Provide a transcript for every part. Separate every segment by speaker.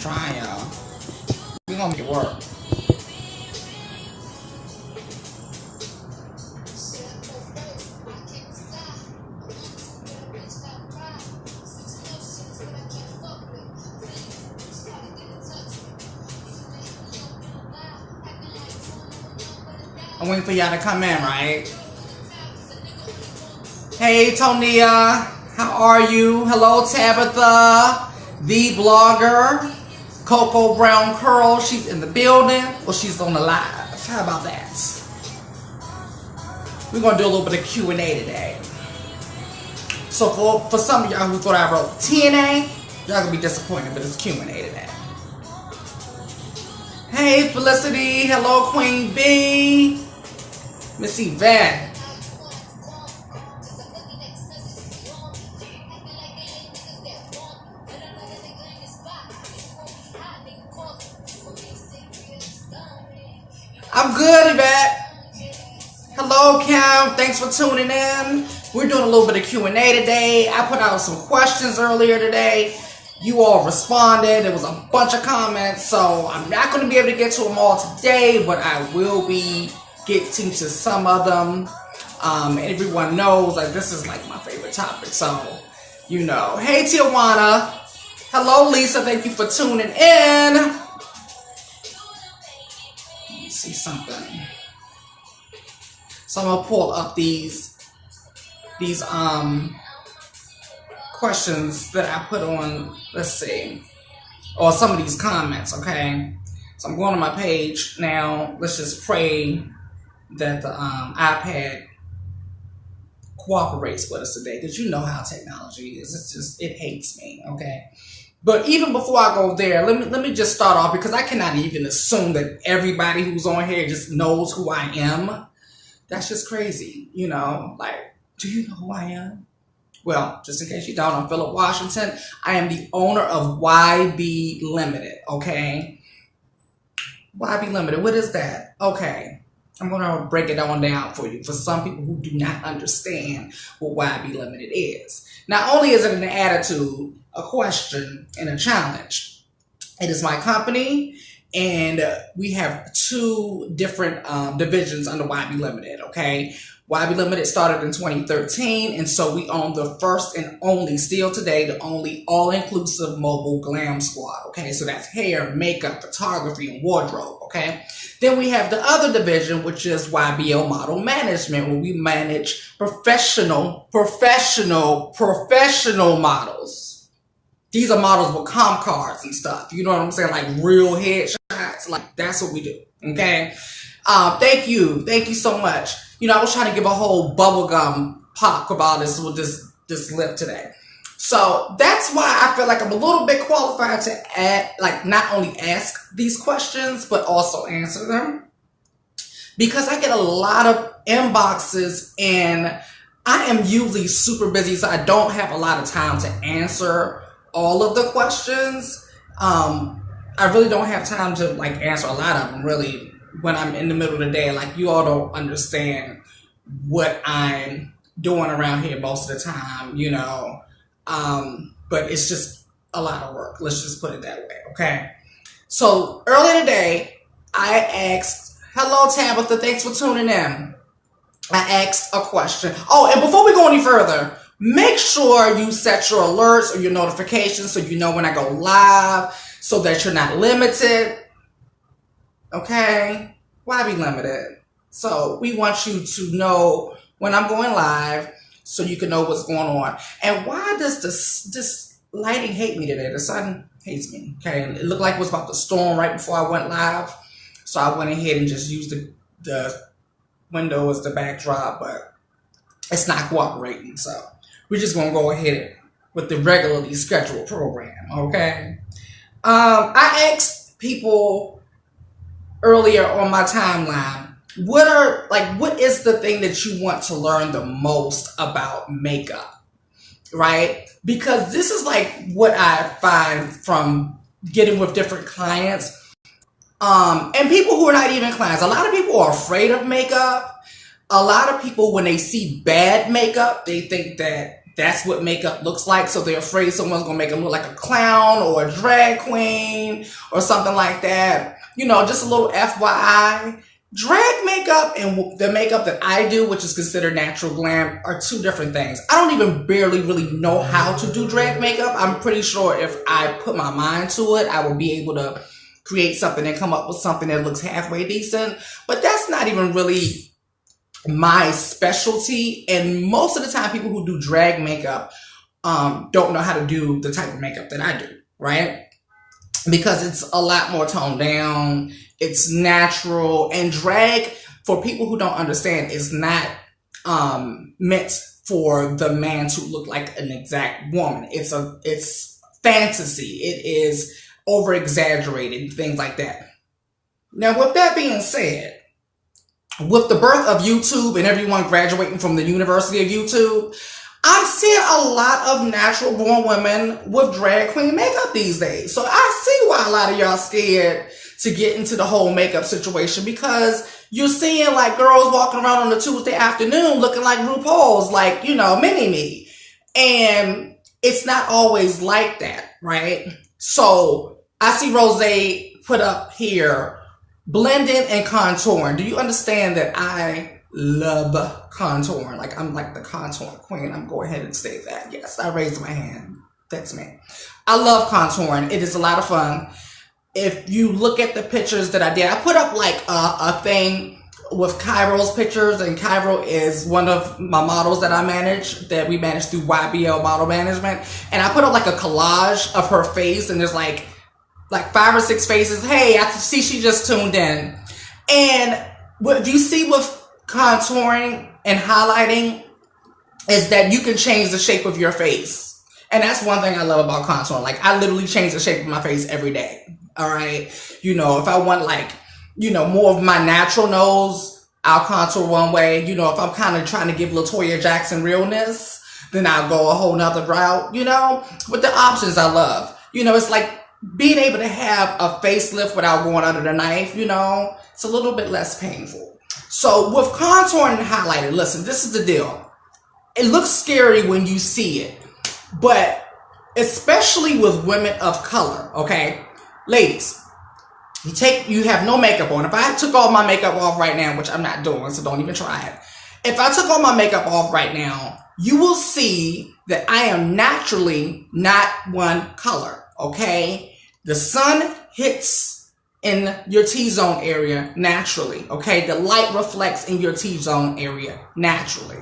Speaker 1: trying, y'all. We're gonna make it work. I'm waiting for y'all to come in, right? Hey, Tonia. How are you? Hello, Tabitha, the blogger. Coco Brown Curl. She's in the building. Well, she's on the live. How about that? We're going to do a little bit of Q&A today. So for some of y'all who thought I wrote TNA, y'all going to be disappointed, but it's Q&A today. Hey, Felicity. Hello, Queen B. Miss Yvette. I'm good, Yvette. Hello, Cam. Thanks for tuning in. We're doing a little bit of Q&A today. I put out some questions earlier today. You all responded. There was a bunch of comments, so I'm not going to be able to get to them all today, but I will be getting to some of them. Everyone knows that this is like my favorite topic, so you know. Hey, Tijuana. Hello, Lisa. Thank you for tuning in. Let me see something. So I'm gonna pull up these questions that I put on. Let's see, or some of these comments. Okay, so I'm going to my page now. Let's just pray that the iPad cooperates with us today, because you know how technology is. It's just, it hates me. Okay. But even before I go there, let me just start off, because I cannot even assume that everybody who's on here just knows who I am. That's just crazy, you know. Like, do you know who I am? Well, just in case you don't, I'm Philip Washington. I am the owner of YB Limited. Okay, YB Limited. What is that? Okay, I'm gonna break it on down for you. For some people who do not understand what YB Limited is. Not only is it an attitude, a question, and a challenge, it is my company, and we have two different divisions under YB Limited, okay? YB Limited started in 2013, and so we own the first and only, still today, the only all-inclusive mobile glam squad, okay? So that's hair, makeup, photography, and wardrobe, okay? Then we have the other division, which is YBL Model Management, where we manage professional models. These are models with comp cards and stuff. You know what I'm saying? Like real headshots. Like, that's what we do. Okay. Thank you. Thank you so much. You know, I was trying to give a whole bubblegum pop about this with this lip today. So that's why I feel like I'm a little bit qualified to not only ask these questions, but also answer them. Because I get a lot of inboxes, and I am usually super busy, so I don't have a lot of time to answer all of the questions. I really don't have time to like answer a lot of them, really, when I'm in the middle of the day. Like, you all don't understand what I'm doing around here most of the time, you know. But it's just a lot of work. Let's just put it that way, okay? So earlier today, I asked, hello, Tabitha, thanks for tuning in. I asked a question. Oh, and before we go any further, make sure you set your alerts or your notifications so you know when I go live, so that you're not limited. Okay? Why be limited? So we want you to know when I'm going live, so you can know what's going on. And why does this lighting hate me today? The sun hates me. Okay? It looked like it was about to storm right before I went live, so I went ahead and just used the window as the backdrop, but it's not cooperating. So we're just gonna go ahead with the regularly scheduled program, okay? I asked people earlier on my timeline, what is the thing that you want to learn the most about makeup, right? Because this is like what I find from getting with different clients, and people who are not even clients. A lot of people are afraid of makeup. A lot of people, when they see bad makeup, they think that that's what makeup looks like. So they're afraid someone's going to make them look like a clown or a drag queen or something like that. You know, just a little FYI. Drag makeup and the makeup that I do, which is considered natural glam, are two different things. I don't even barely really know how to do drag makeup. I'm pretty sure if I put my mind to it, I will be able to create something and come up with something that looks halfway decent. But that's not even really my specialty. And most of the time, people who do drag makeup don't know how to do the type of makeup that I do, right? Because it's a lot more toned down. It's natural. And drag, for people who don't understand, is not meant for the man to look like an exact woman. It's fantasy. It is over exaggerated, things like that. Now, with that being said, with the birth of YouTube and everyone graduating from the University of YouTube, I'm seeing a lot of natural born women with drag queen makeup these days. So I see why a lot of y'all scared to get into the whole makeup situation, because you're seeing like girls walking around on a Tuesday afternoon looking like RuPaul's, like, you know, mini-me. And it's not always like that, right? So I see Rose put up here, blending and contouring. Do you understand that I love contouring? Like, I'm like the contour queen. I'm going ahead and say that. Yes, I raised my hand. That's me. I love contouring. It is a lot of fun. If you look at the pictures that I did, I put up like a thing with Cairo's pictures, and Cairo is one of my models that I manage, that we manage through YBL Model Management. And I put up like a collage of her face, and there's like 5 or 6 faces. Hey, I see she just tuned in. And what you see with contouring and highlighting is that you can change the shape of your face. And that's one thing I love about contouring. Like, I literally change the shape of my face every day. All right. You know, if I want like, you know, more of my natural nose, I'll contour one way. You know, if I'm kind of trying to give LaToya Jackson realness, then I'll go a whole nother route, you know. With the options I love. You know, it's like being able to have a facelift without going under the knife, you know. It's a little bit less painful. So with contouring and highlighting, listen, this is the deal. It looks scary when you see it, but especially with women of color, okay? Ladies, you have no makeup on. If I took all my makeup off right now, which I'm not doing, so don't even try it. If I took all my makeup off right now, you will see that I am naturally not one color, okay? The sun hits in your T-zone area naturally, okay? The light reflects in your T-zone area naturally,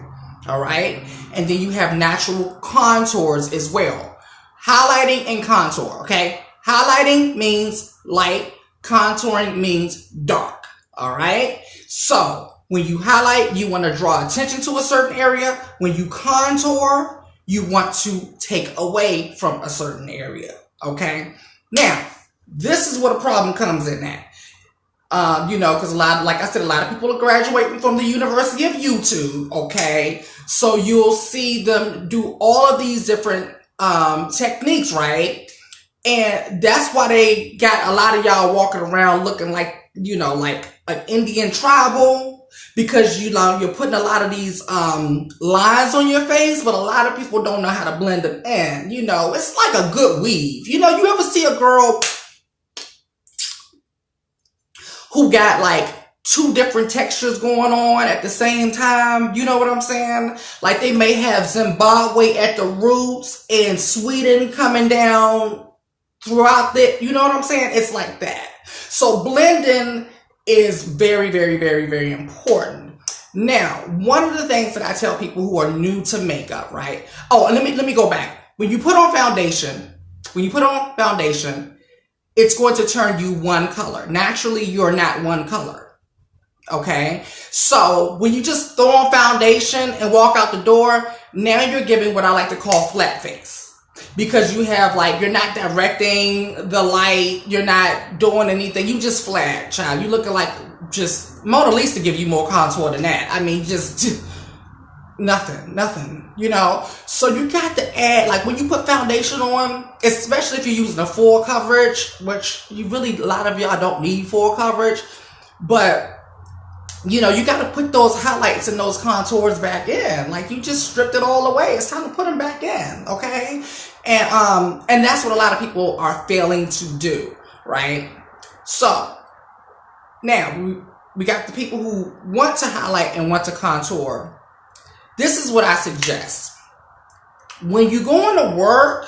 Speaker 1: all right? And then you have natural contours as well. Highlighting and contour, okay? Highlighting means light, contouring means dark, all right? So when you highlight, you want to draw attention to a certain area. When you contour, you want to take away from a certain area, okay? Now, this is where the problem comes in at. You know, because like I said, a lot of people are graduating from the University of YouTube, okay? So you'll see them do all of these different techniques, right? And that's why they got a lot of y'all walking around looking like, you know, like an Indian tribal, because, you know, you're putting a lot of these lines on your face, but a lot of people don't know how to blend them in. You know, it's like a good weave. You know, you ever see a girl who got like 2 different textures going on at the same time? You know what I'm saying? Like, they may have Zimbabwe at the roots and Sweden coming down throughout the, you know what I'm saying? It's like that. So blending is very, very, very, very important. Now, one of the things that I tell people who are new to makeup, right? Oh, and let me go back. When you put on foundation, it's going to turn you one color. Naturally, you're not one color. Okay? So when you just throw on foundation and walk out the door, now you're giving what I like to call flat face. Because you have, like, you're not directing the light, you're not doing anything, you just flat, child. You looking like just Mona Lisa give you more contour than that. I mean, just nothing, you know. So you got to add, like, when you put foundation on, especially if you're using a full coverage, which you really, a lot of y'all don't need full coverage, but you got to put those highlights and those contours back in. Like, you just stripped it all away. It's time to put them back in, okay? And that's what a lot of people are failing to do, right? So now we got the people who want to highlight and want to contour. This is what I suggest. When you go into work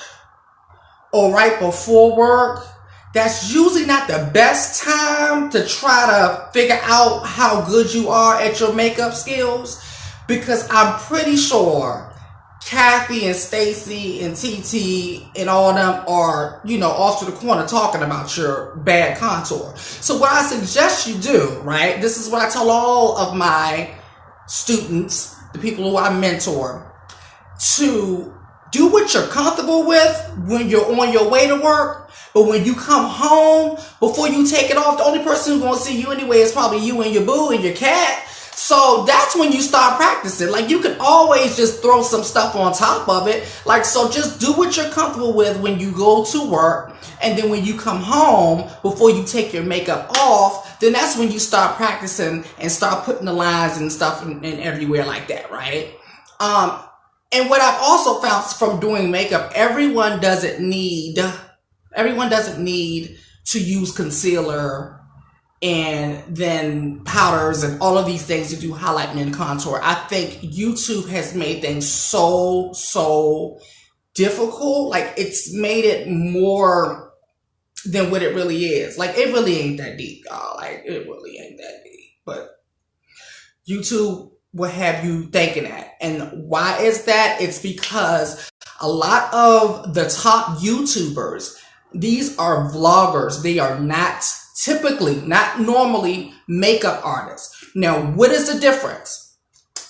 Speaker 1: or right before work, that's usually not the best time to try to figure out how good you are at your makeup skills, because I'm pretty sure Kathy and Stacy and TT and all of them are, off to the corner talking about your bad contour. So what I suggest you do, right? This is what I tell all of my students, the people who I mentor, to do what you're comfortable with when you're on your way to work. But when you come home, before you take it off, the only person who's going to see you anyway is probably you and your boo and your cat. So that's when you start practicing. Like, you can always just throw some stuff on top of it. Like, so just do what you're comfortable with when you go to work. And then when you come home, before you take your makeup off, then that's when you start practicing and start putting the lines and stuff in everywhere like that, right? And what I've also found from doing makeup, everyone doesn't need to use concealer and then powders and all of these things to do highlighting and contour. I think YouTube has made things so difficult. Like, it's made it more than what it really is. Like, it really ain't that deep, y'all. Like, it really ain't that deep. But YouTube will have you thinking that. And why is that? It's because a lot of the top YouTubers, these are vloggers. They are not normally makeup artists. Now, what is the difference?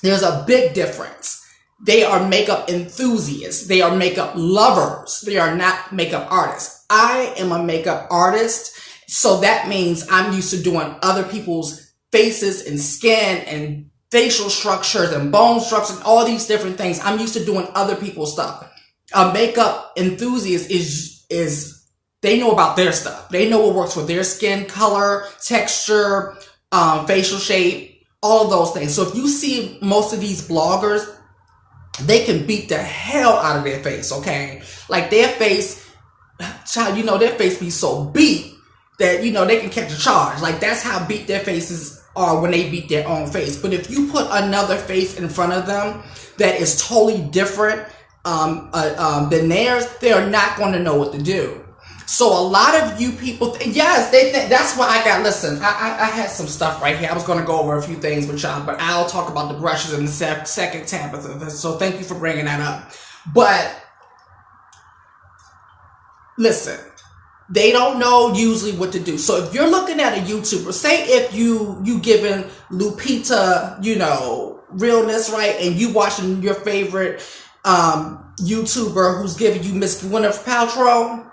Speaker 1: There's a big difference. They are makeup enthusiasts. They are makeup lovers. They are not makeup artists. I am a makeup artist. So that means I'm used to doing other people's faces and skin and facial structures and bone structures, all these different things. I'm used to doing other people's stuff. A makeup enthusiast is they know about their stuff. They know what works for their skin color, texture, facial shape, all of those things. So if you see most of these bloggers, they can beat the hell out of their face, okay? Like, their face, child, their face be so beat that, they can catch a charge. Like, that's how beat their faces are when they beat their own face. But if you put another face in front of them that is totally different than theirs, they are not going to know what to do. So a lot of you people, yes, they think that's why listen, I had some stuff right here. I was going to go over a few things with y'all, but I'll talk about the brushes in the second tab of this. So thank you for bringing that up. But listen, they don't know usually what to do. So if you're looking at a YouTuber, say if you giving Lupita, realness, right? And you watching your favorite YouTuber who's giving you Miss Gwyneth Paltrow.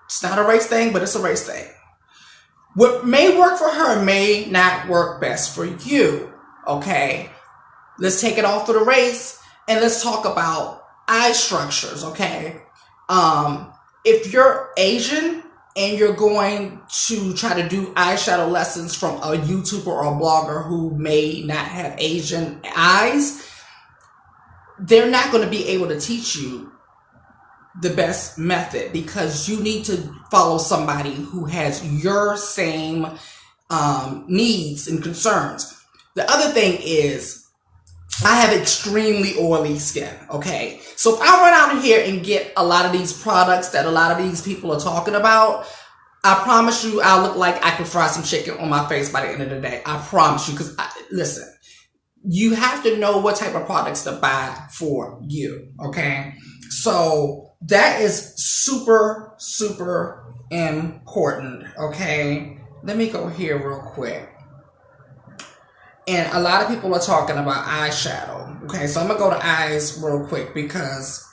Speaker 1: It's not a race thing, but it's a race thing. What may work for her may not work best for you, okay? Let's take it off for the race and let's talk about eye structures, okay? If you're Asian and you're going to try to do eyeshadow lessons from a YouTuber or a blogger who may not have Asian eyes, they're not going to be able to teach you the best method, because you need to follow somebody who has your same needs and concerns. The other thing is, I have extremely oily skin, okay? So if I run out here and get a lot of these products that a lot of these people are talking about, I promise you I'll look like I can fry some chicken on my face by the end of the day. I promise you, because listen, you have to know what type of products to buy for you, okay? So that is super important, okay? Let me go here real quick. And a lot of people are talking about eyeshadow, okay? So I'm going to go to eyes real quick because,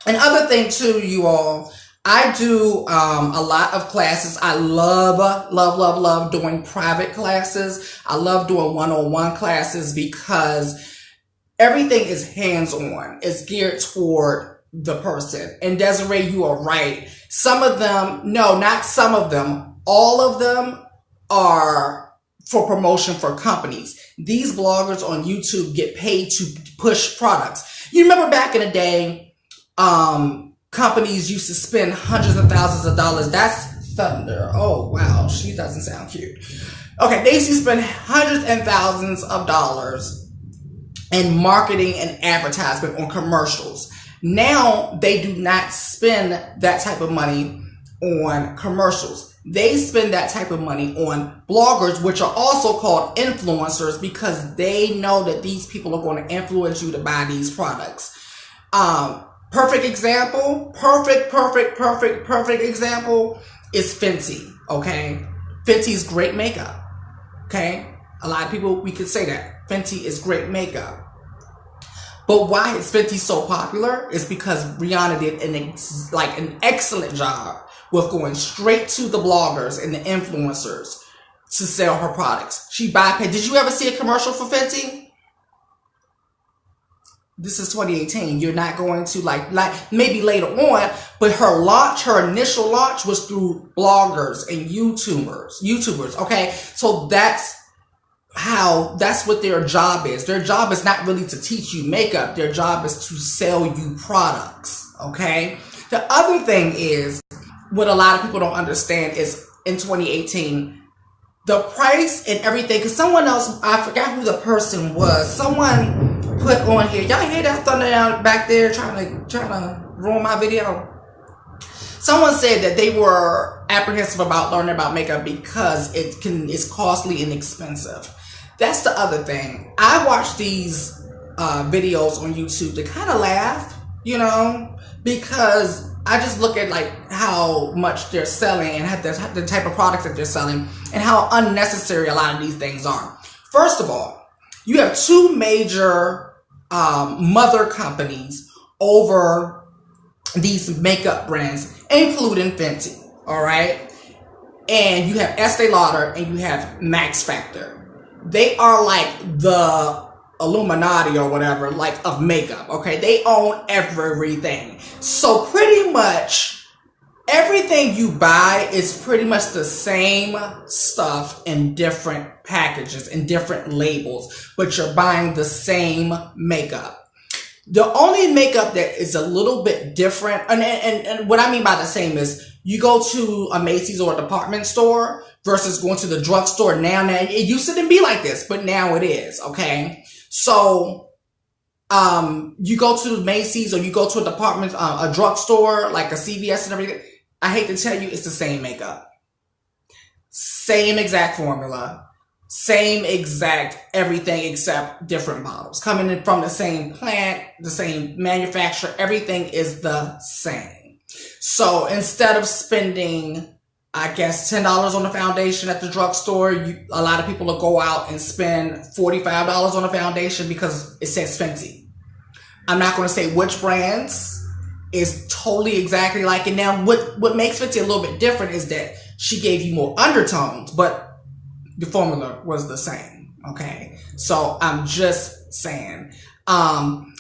Speaker 1: another thing too, you all, I do a lot of classes. I love doing private classes. I love doing one-on-one classes because everything is hands-on. It's geared toward the person. And Desiree, you are right. Some of them, no, not some of them, all of them are for promotion for companies. These bloggers on YouTube get paid to push products. You remember back in the day, companies used to spend hundreds of thousands of dollars. That's Thunder. Oh, wow. She doesn't sound cute. Okay, they used to spend hundreds and thousands of dollars in marketing and advertisement on commercials. Now, they do not spend that type of money on commercials. They spend that type of money on bloggers, which are also called influencers, because they know that these people are going to influence you to buy these products. Perfect example is Fenty, okay? Fenty's great makeup, okay? A lot of people, we could say that. Fenty is great makeup. But why is Fenty so popular? It's because Rihanna did an excellent job with going straight to the bloggers and the influencers to sell her products. She bypassed. Did you ever see a commercial for Fenty? This is 2018. You're not going to like maybe later on, but her initial launch was through bloggers and YouTubers. Okay. So that's what their job is. Their job is not really to teach you makeup. Their job is to sell you products. Okay. The other thing is, what a lot of people don't understand is in 2018, the price and everything, because someone else, I forgot who the person was, someone put on here, y'all hear that thunder down back there trying to ruin my video? Someone said that they were apprehensive about learning about makeup because it's costly and expensive. That's the other thing. I watch these videos on YouTube to kind of laugh, because I just look at like how much they're selling and the type of products that they're selling and how unnecessary a lot of these things are. First of all, you have two major mother companies over these makeup brands, including Fenty, all right? And you have Estee Lauder and you have Max Factor. They are like the Illuminati or whatever, like of makeup, okay? They own everything. So pretty much everything you buy is pretty much the same stuff in different packages and different labels, but you're buying the same makeup. The only makeup that is a little bit different, and what I mean by the same is you go to a Macy's or a department store versus going to the drugstore now. Now, it used to be like this, but now it is, okay? So, you go to Macy's or you go to a drugstore, like a CVS and everything. I hate to tell you, it's the same makeup. Same exact formula. Same exact everything except different bottles. Coming in from the same plant, the same manufacturer, everything is the same. So instead of spending, I guess, $10 on the foundation at the drugstore, a lot of people will go out and spend $45 on a foundation because it says Fenty. I'm not going to say which brands. Is totally exactly like it. Now, what makes Fenty a little bit different is that she gave you more undertones, but the formula was the same. Okay, so I'm just saying. And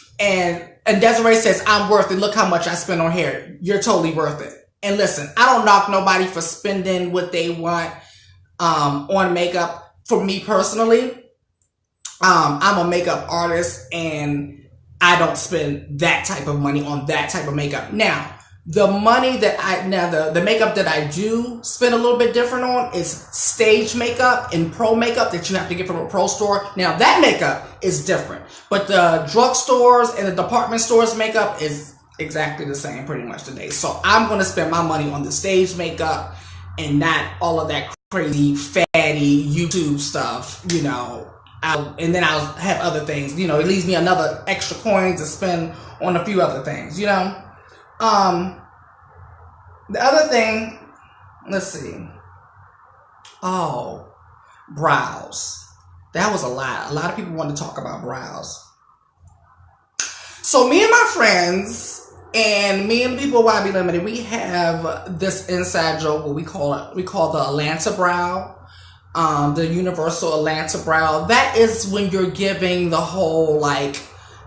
Speaker 1: Desiree says, I'm worth it. Look how much I spend on hair. You're totally worth it. And listen, I don't knock nobody for spending what they want on makeup. For me personally, I'm a makeup artist and I don't spend that type of money on that type of makeup. Now, the money that the makeup that I do spend a little bit different on is stage makeup and pro makeup that you have to get from a pro store. Now, that makeup is different, but the drugstores and the department stores makeup is exactly the same pretty much today. So I'm going to spend my money on the stage makeup and not all of that crazy, fatty YouTube stuff, and then I'll have other things, it leaves me another extra coin to spend on a few other things, The other thing, let's see. Oh, brows. That was a lot. A lot of people want to talk about brows. So me and my friends and me and People YB Limited, we have this inside joke, what we call the Atlanta brow. The universal Atlanta brow. That is when you're giving the whole like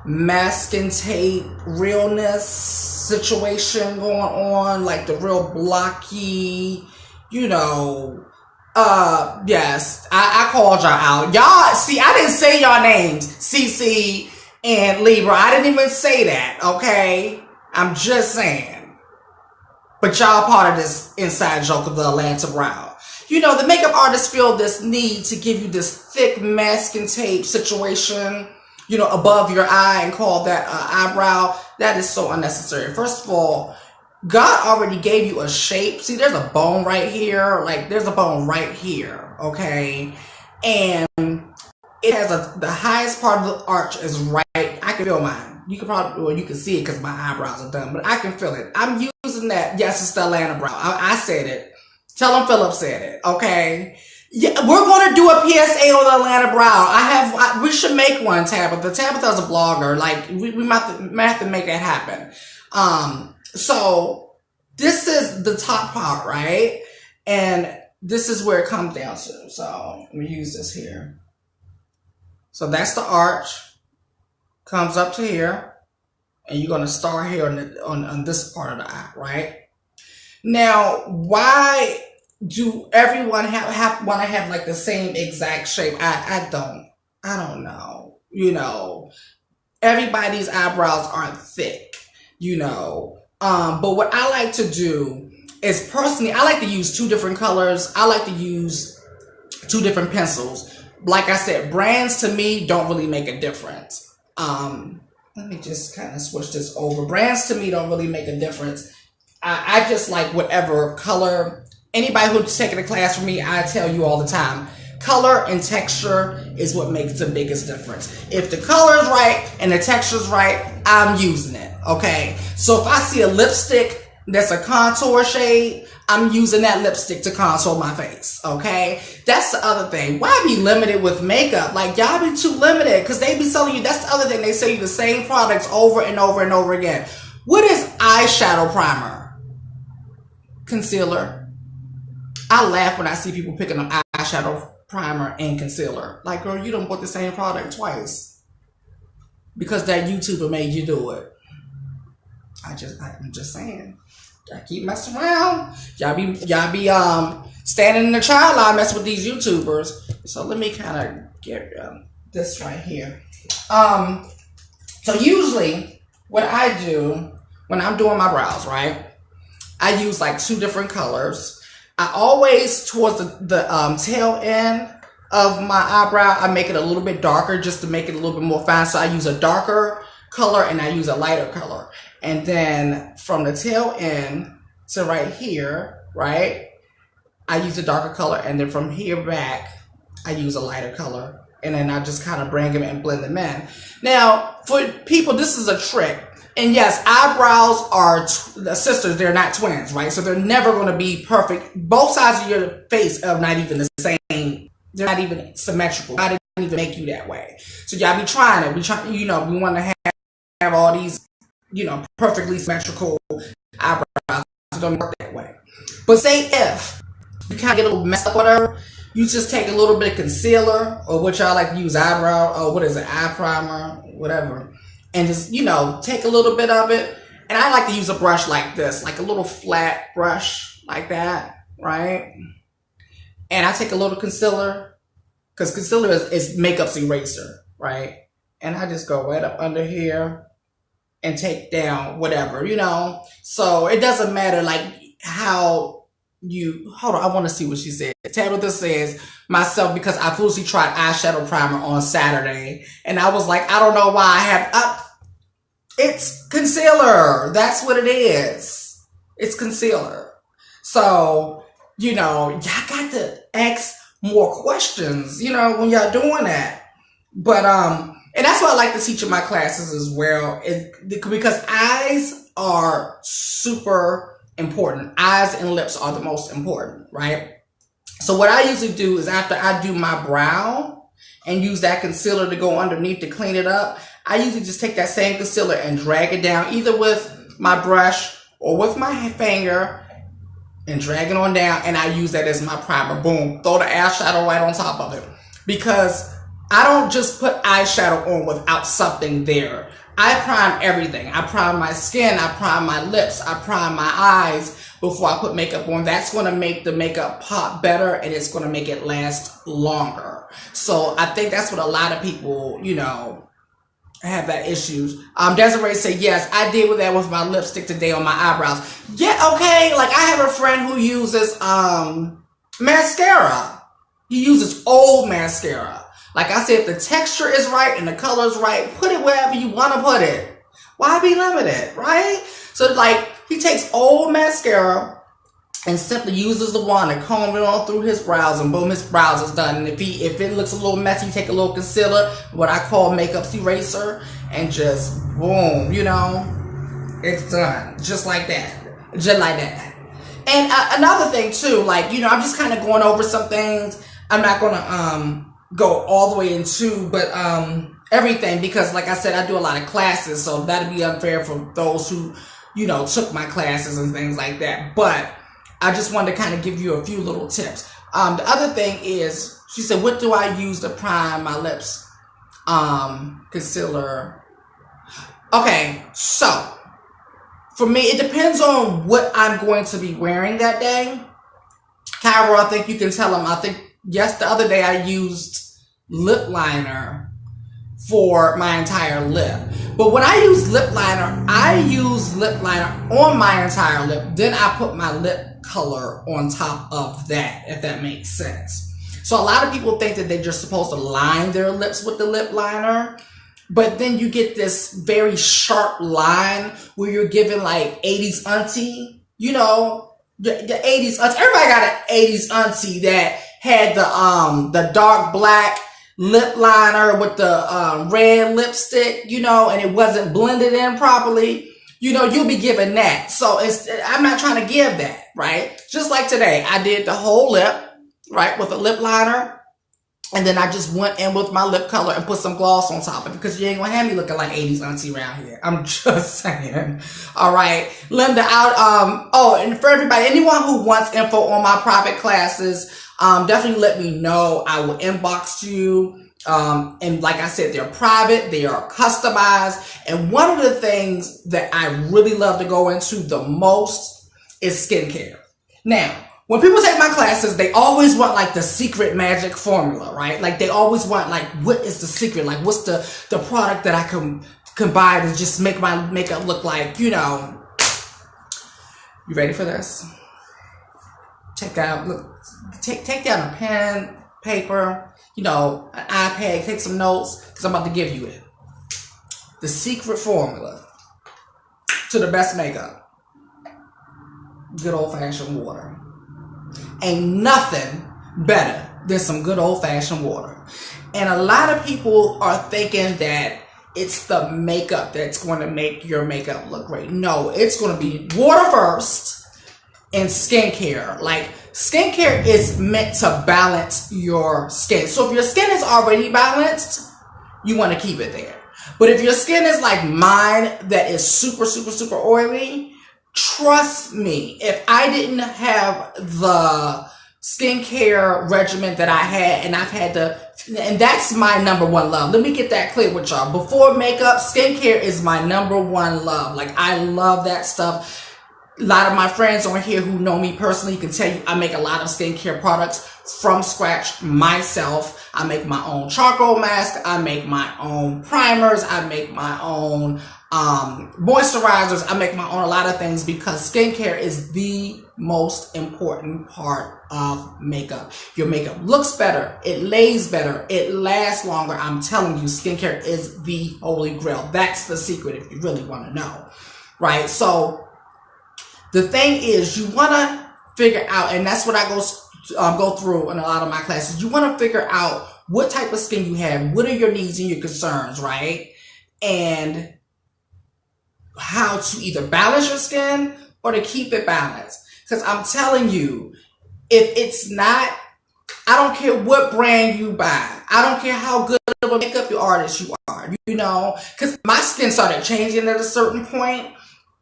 Speaker 1: masking tape realness situation going on, like the real blocky, Yes, I called y'all out. Y'all, see, I didn't say y'all names, CC and Libra. I didn't even say that, okay? I'm just saying. But y'all part of this inside joke of the Atlanta brow. You know, the makeup artists feel this need to give you this thick masking tape situation, you know, above your eye and call that eyebrow. That is so unnecessary. First of all, God already gave you a shape. See, there's a bone right here. Like, there's a bone right here, okay? And it has the highest part of the arch is right. I can feel mine. You can probably, well, you can see it because my eyebrows are done, but I can feel it. I'm using that. Yes, it's the Atlanta brow. I said it. Tell them Philip said it, okay? Yeah, we're going to do a PSA on the Atlanta brow. We should make one, Tabitha. Tabitha's a blogger. Like, we might have to make that happen. So this is the top part, right? And this is where it comes down to. So let me use this here. So that's the arch. Comes up to here. And you're going to start here on this part of the eye, right? Now, why do everyone want to have like the same exact shape? I don't know. You know, everybody's eyebrows aren't thick, you know. But what I like to do is, personally, I like to use two different colors. I like to use two different pencils. Like I said, brands to me don't really make a difference. Let me just kind of switch this over. Brands to me don't really make a difference. I just like whatever color. Anybody who's taking a class from me, I tell you all the time, color and texture is what makes the biggest difference. If the color is right and the texture is right, I'm using it, okay? So if I see a lipstick that's a contour shade, I'm using that lipstick to contour my face, okay? That's the other thing. Why be limited with makeup? Like, y'all be too limited, because they be selling you, that's the other thing, they sell you the same products over and over and over again. What is eyeshadow primer? Concealer. I laugh when I see people picking up eyeshadow primer and concealer. Like, girl, you done bought the same product twice because that YouTuber made you do it. I'm just saying. I keep messing around. Y'all be standing in the child line messing with these YouTubers. So let me kind of get this right here. So usually what I do when I'm doing my brows, right? I use like two different colors. I always, towards the tail end of my eyebrow, I make it a little bit darker just to make it a little bit more fine. So I use a darker color and I use a lighter color. And then from the tail end to right here, right, I use a darker color. And then from here back, I use a lighter color. And then I just kind of bring them and blend them in. Now, for people, this is a trick. And yes, eyebrows are sisters. They're not twins, right? So they're never going to be perfect. Both sides of your face are not even the same. They're not even symmetrical. I didn't even make you that way. So y'all be trying it. We try, you know, we want to have all these, you know, perfectly symmetrical eyebrows. It don't work that way. But say if you kind of get a little messed up, whatever, you just take a little bit of concealer, or what y'all like to use, eyebrow, or what is it, eye primer, whatever. And just, you know, take a little bit of it. And I like to use a brush like this, like a little flat brush like that, right? And I take a little concealer, because concealer is makeup's eraser, right? And I just go right up under here and take down whatever, you know? So it doesn't matter like how you, hold on, I want to see what she said. Tabitha says, myself, because I foolishly tried eyeshadow primer on Saturday. And I was like, I don't know why I have, it's concealer. That's what it is. It's concealer. So, you know, y'all got to ask more questions, you know, when y'all doing that. But, and that's what I like to teach in my classes as well, because eyes are super important. Eyes and lips are the most important, right? So what I usually do is after I do my brow and use that concealer to go underneath to clean it up, I usually just take that same concealer and drag it down either with my brush or with my finger and drag it on down, and I use that as my primer. Boom, throw the eyeshadow right on top of it, because I don't just put eyeshadow on without something there. I prime everything. I prime my skin, I prime my lips, I prime my eyes before I put makeup on. That's going to make the makeup pop better, and it's going to make it last longer. So I think that's what a lot of people, you know, have that issues. Desiree said, yes, I did with that with my lipstick today on my eyebrows. Yeah, okay. Like, I have a friend who uses mascara. He uses old mascara. Like I said, if the texture is right and the color is right, put it wherever you want to put it. Why be limited, right? So, like, he takes old mascara and simply uses the wand and comb it on through his brows, and boom, his brows is done. And if it looks a little messy, take a little concealer, what I call makeup eraser, and just boom, you know, it's done. Just like that. Just like that. And another thing too, like, you know, I'm just kind of going over some things. I'm not going to go all the way into, but everything, because like I said, I do a lot of classes, so that'd be unfair for those who, you know, took my classes and things like that. But I just wanted to kind of give you a few little tips. The other thing is, she said, what do I use to prime my lips? Concealer. Okay, so for me, it depends on what I'm going to be wearing that day. Kyra, I think you can tell them, I think, yes, the other day I used lip liner for my entire lip. But when I use lip liner on my entire lip. Then I put my lip color on top of that, if that makes sense. So a lot of people think that they're just supposed to line their lips with the lip liner. But then you get this very sharp line where you're giving like 80s auntie, you know, the 80s auntie. Everybody got an 80s auntie that had the dark black lip liner with the red lipstick, you know, and it wasn't blended in properly. You know, you'll be giving that. So I'm not trying to give that, right? Just like today, I did the whole lip, right, with a lip liner. And then I just went in with my lip color and put some gloss on top of it, because you ain't gonna have me looking like 80s auntie around here. I'm just saying. All right. Linda, and for everybody, anyone who wants info on my private classes, definitely let me know. I will inbox you. And like I said, they're private, they are customized. And one of the things that I really love to go into the most is skincare. Now, when people take my classes, they always want like the secret magic formula, right? Like they always want like, what is the secret? Like what's the product that I can buy to just make my makeup look like, you know. You ready for this? Take down a pen, paper, you know, an iPad, take some notes, because I'm about to give you it. The secret formula to the best makeup. Good old-fashioned water. Ain't nothing better than some good old-fashioned water. And a lot of people are thinking that it's the makeup that's going to make your makeup look great. No, it's going to be water first and skincare. Like, skincare is meant to balance your skin. So if your skin is already balanced, you want to keep it there. But if your skin is like mine, that is super, super, super oily, trust me, if I didn't have the skincare regimen that I had, and that's my number one love. Let me get that clear with y'all. Before makeup, skincare is my number one love. Like, I love that stuff. A lot of my friends on here who know me personally can tell you I make a lot of skincare products from scratch myself. I make my own charcoal mask. I make my own primers. I make my own moisturizers. I make my own a lot of things, because skincare is the most important part of makeup. Your makeup looks better. It lays better. It lasts longer. I'm telling you, skincare is the holy grail. That's the secret if you really want to know, right? So the thing is, you want to figure out, and that's what I go through in a lot of my classes. You want to figure out what type of skin you have, what are your needs and your concerns, right? And how to either balance your skin or to keep it balanced. Because I'm telling you, if it's not, I don't care what brand you buy. I don't care how good of a makeup artist you are, you know, because my skin started changing at a certain point,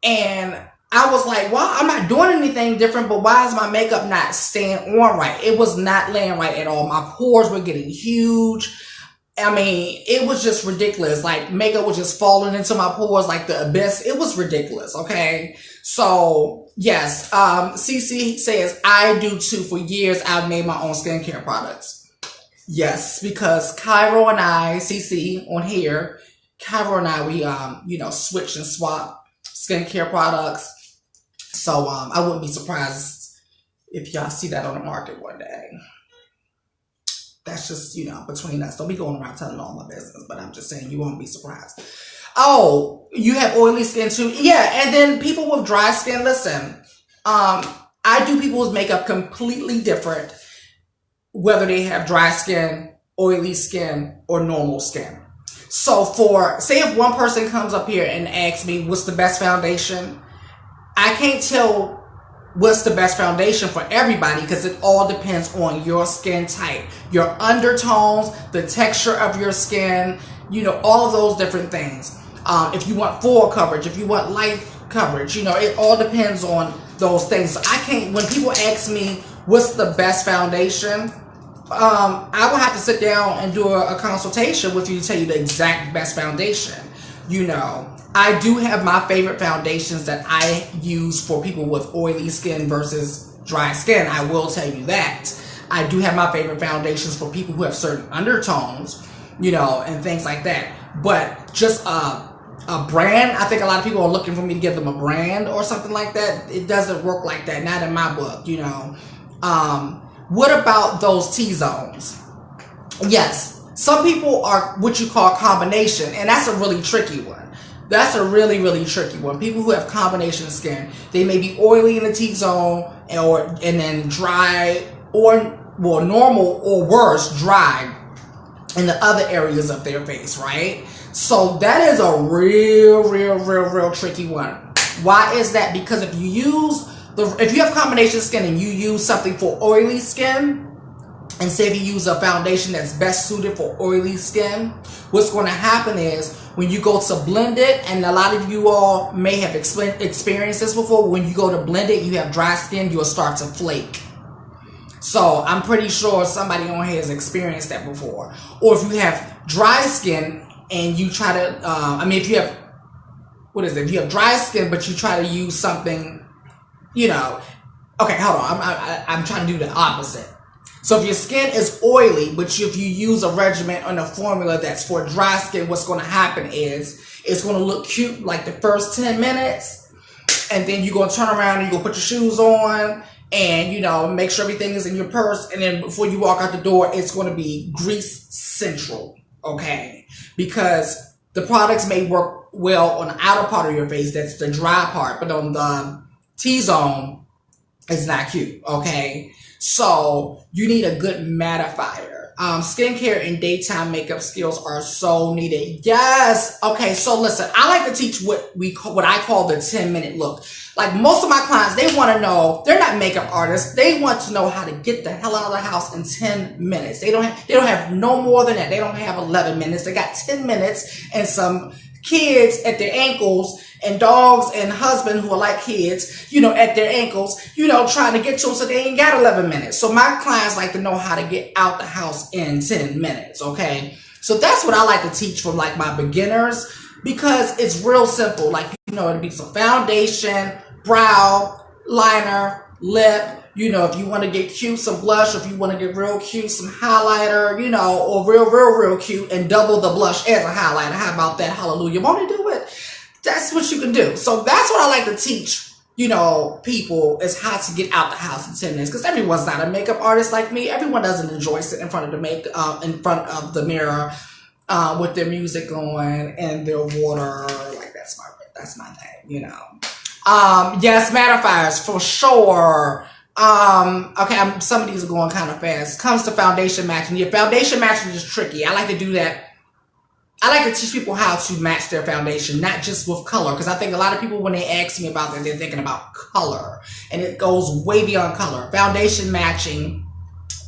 Speaker 1: and I was like, well, I'm not doing anything different, but why is my makeup not staying on right? It was not laying right at all. My pores were getting huge. I mean, it was just ridiculous. Like, makeup was just falling into my pores like the abyss. It was ridiculous, okay? So, yes, CC says, I do too. For years, I've made my own skincare products. Yes, because Cairo and I, CC on here, Cairo and I, we, switch and swap skincare products. So, I wouldn't be surprised if y'all see that on the market one day. That's just, between us. Don't be going around telling all my business, but I'm just saying you won't be surprised. Oh, you have oily skin too? Yeah, and then people with dry skin, listen, I do people's makeup completely different, whether they have dry skin, oily skin, or normal skin. So say if one person comes up here and asks me what's the best foundation, I can't tell what's the best foundation for everybody because it all depends on your skin type, your undertones, the texture of your skin, all of those different things. If you want full coverage, if you want light coverage, it all depends on those things. So I can't, when people ask me what's the best foundation, I will have to sit down and do a consultation with you to tell you the exact best foundation. I do have my favorite foundations that I use for people with oily skin versus dry skin. I will tell you that. I do have my favorite foundations for people who have certain undertones, and things like that. But just a brand, I think a lot of people are looking for me to give them a brand or something like that. It doesn't work like that, not in my book, What about those T-zones? Yes, some people are what you call combination, and that's a really tricky one. That's a really, really tricky one. People who have combination skin, they may be oily in the T-zone and then dry or normal or worse, dry in the other areas of their face, right? So that is a real tricky one. Why is that? Because if you have combination skin and you use something for oily skin, and say if you use a foundation that's best suited for oily skin, what's going to happen is when you go to blend it, and a lot of you all may have experienced this before, when you go to blend it, you have dry skin, you'll start to flake. So I'm pretty sure somebody on here has experienced that before. Or if you have dry skin and you try to, if you have, if you have dry skin but you try to use something, okay, hold on, I'm trying to do the opposite. So if your skin is oily, but if you use a regimen on a formula that's for dry skin, what's going to happen is it's going to look cute like the first 10 minutes. And then you're going to turn around and you're going to put your shoes on and, make sure everything is in your purse. And then before you walk out the door, it's going to be grease central. Okay. Because the products may work well on the outer part of your face. That's the dry part. But on the T-zone, it's not cute. Okay. So you need a good mattifier. Skincare and daytime makeup skills are so needed. Yes. Okay. So listen, I like to teach what I call the 10-minute look. Like most of my clients, they want to know, they're not makeup artists. They want to know how to get the hell out of the house in 10 minutes. They don't have no more than that. They don't have 11 minutes. They got 10 minutes and some kids at their ankles and dogs and husband who are like kids, at their ankles, trying to get to them, so they ain't got 11 minutes. So my clients like to know how to get out the house in 10 minutes, okay? So that's what I like to teach for like my beginners because it's real simple. Like, it'll be some foundation, brow, liner, lip, if you want to get cute, some blush, if you want to get real cute, some highlighter, or real cute and double the blush as a highlighter. How about that? Hallelujah. Want to do it? That's what you can do. So that's what I like to teach, people is how to get out the house in 10 minutes. Because everyone's not a makeup artist like me. Everyone doesn't enjoy sitting in front of in front of the mirror with their music going and their water. Like that's my thing, Yes, mattifiers for sure. Okay, some of these are going kind of fast. Comes to foundation matching. Your foundation matching is tricky. I like to do that. I like to teach people how to match their foundation, not just with color. Because I think a lot of people, when they ask me about that, they're thinking about color. And it goes way beyond color. Foundation matching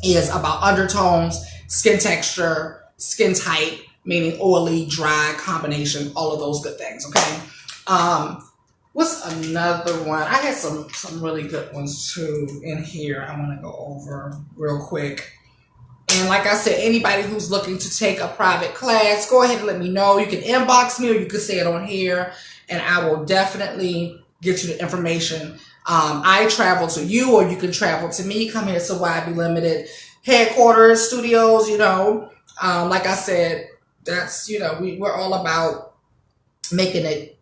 Speaker 1: is about undertones, skin texture, skin type, meaning oily, dry, combination, all of those good things, okay? What's another one? I had some really good ones too in here I want to go over real quick. And like I said, anybody who's looking to take a private class, go ahead and let me know. You can inbox me or you can say it on here, and I will definitely get you the information. I travel to you, or you can travel to me. Come here to YB Limited headquarters, studios, like I said, that's, we're all about making it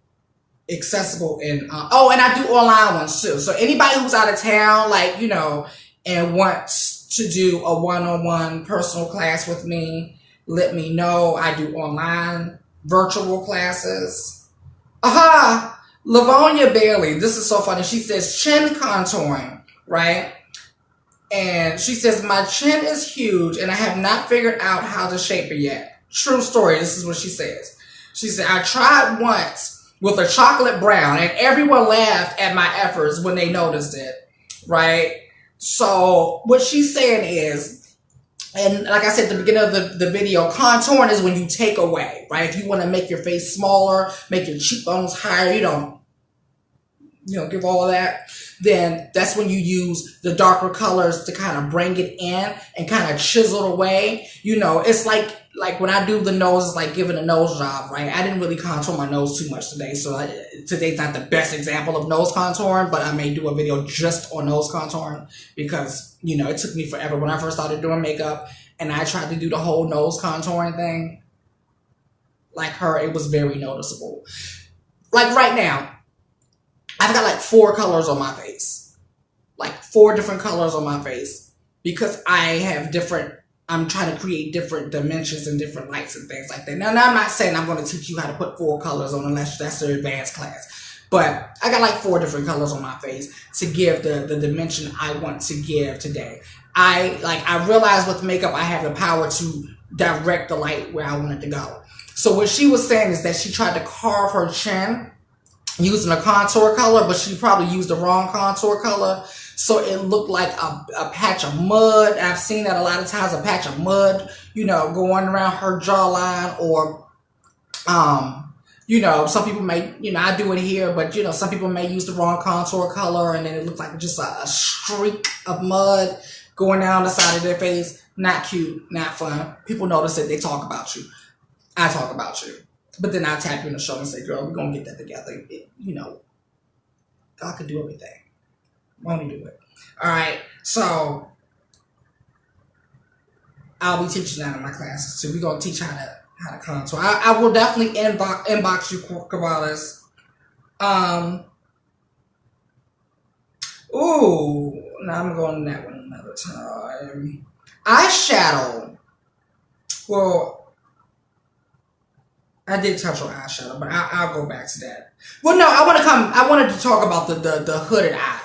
Speaker 1: accessible. And and I do online ones too. So anybody who's out of town, and wants to do a one-on-one personal class with me, let me know. I do online virtual classes. Aha! Lavonia Bailey, this is so funny. She says chin contouring, right? And she says, my chin is huge and I have not figured out how to shape it yet. True story. This is what she says. She said, I tried once with a chocolate brown and everyone laughed at my efforts when they noticed it, right? So what she's saying is, and like I said at the beginning of the video, contouring is when you take away, right? If you want to make your face smaller, make your cheekbones higher, give all of that, then that's when you use the darker colors to kind of bring it in and kind of chisel it away. It's like when I do the nose, it's like giving a nose job, right? I didn't really contour my nose too much today, so today's not the best example of nose contouring, but I may do a video just on nose contouring because, it took me forever when I first started doing makeup and I tried to do the whole nose contouring thing. Like her, it was very noticeable. Like right now, I've got 4 colors on my face. 4 different colors on my face because I'm trying to create different dimensions and different lights and things like that. Now I'm not saying I'm going to teach you how to put 4 colors on unless that's the advanced class. But I got 4 different colors on my face to give the dimension I want to give today. I realized with makeup, I have the power to direct the light where I want it to go. So what she was saying is that she tried to carve her chin using a contour color, but she probably used the wrong contour color. So it looked like a patch of mud. I've seen that a lot of times, a patch of mud, going around her jawline, or, some people may, I do it here, but, some people may use the wrong contour color and then it looks like just a streak of mud going down the side of their face. Not cute, not fun. People notice it, they talk about you. I talk about you. But then I tap you on the shoulder and say, girl, we're going to get that together. God can do everything. Won't he do it? All right. So I'll be teaching that in my classes. So we're going to teach how to contour. I will definitely inbox you, Caballas. Now I'm going to that one another time. Eyeshadow. Well, I did touch on eyeshadow, but I'll go back to that. Well, no, I wanted to talk about the hooded eye.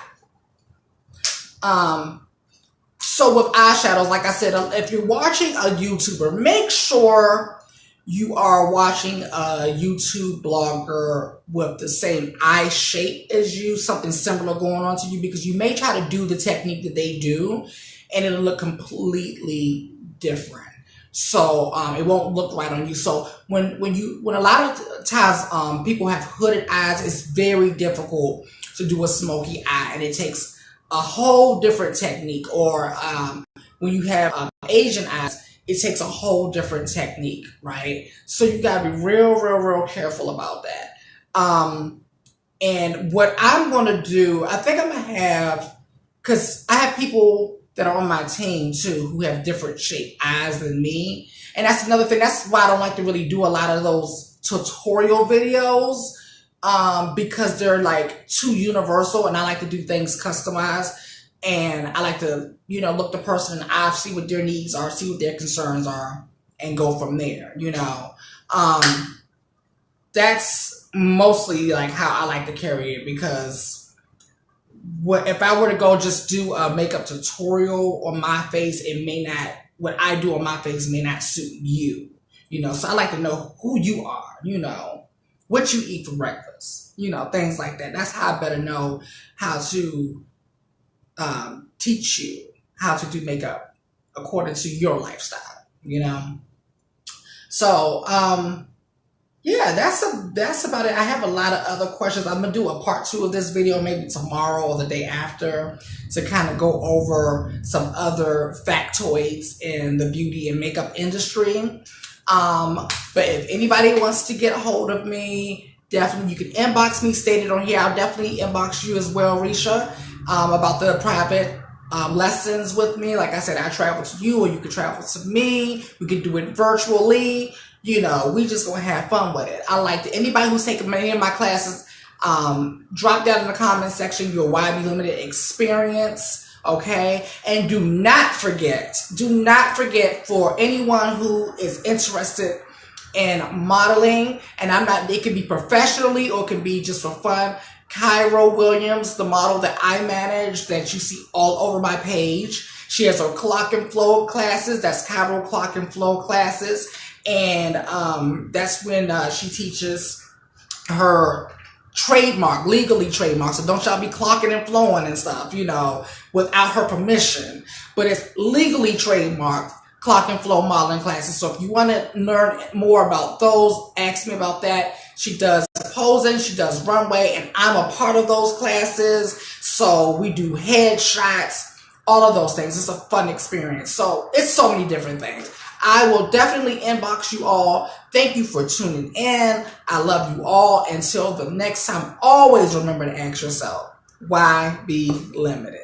Speaker 1: So with eyeshadows, like I said, if you're watching a YouTuber, make sure you are watching a YouTube blogger with the same eye shape as you, something similar going on to you, because you may try to do the technique that they do and it'll look completely different. So it won't look right on you. So when a lot of times people have hooded eyes, it's very difficult to do a smoky eye, and it takes a whole different technique. Or when you have Asian eyes, it takes a whole different technique, right? So you gotta be real careful about that. And what I'm gonna do, I think I'm gonna have, because I have people that are on my team too who have different shaped eyes than me. And that's another thing. That's why I don't like to really do a lot of those tutorial videos, because they're too universal, and I like to do things customized. And I like to, look the person in the eye, see what their needs are, see what their concerns are, and go from there, That's mostly how I like to carry it, because if I were to go just do a makeup tutorial on my face, what I do on my face may not suit you, so I like to know who you are, what you eat for breakfast, things like that. That's how I better know how to teach you how to do makeup according to your lifestyle, So yeah, that's about it. I have a lot of other questions. I'm gonna do a part 2 of this video maybe tomorrow or the day after to kind of go over some other factoids in the beauty and makeup industry. But if anybody wants to get a hold of me, definitely you can inbox me, stated on here. I'll definitely inbox you as well, Risha, about the private lessons with me. Like I said, I travel to you or you can travel to me. We can do it virtually. You know, we just gonna have fun with it. I like to, anybody who's taking any of my classes, drop down in the comment section your YB Limited experience, okay? And do not forget for anyone who is interested in modeling, and it can be professionally or it can be just for fun. Cairo Williams, the model that I manage that you see all over my page. She has her clock and flow classes. That's Cairo clock and flow classes. And that's when she teaches her legally trademark. So don't y'all be clocking and flowing and stuff, you know, without her permission. But it's legally trademarked clock and flow modeling classes. So if you want to learn more about those, ask me about that. She does posing, she does runway, and I'm a part of those classes. So we do headshots, all of those things. It's a fun experience. So it's so many different things. I will definitely inbox you all. Thank you for tuning in. I love you all. Until the next time, always remember to ask yourself, why be limited?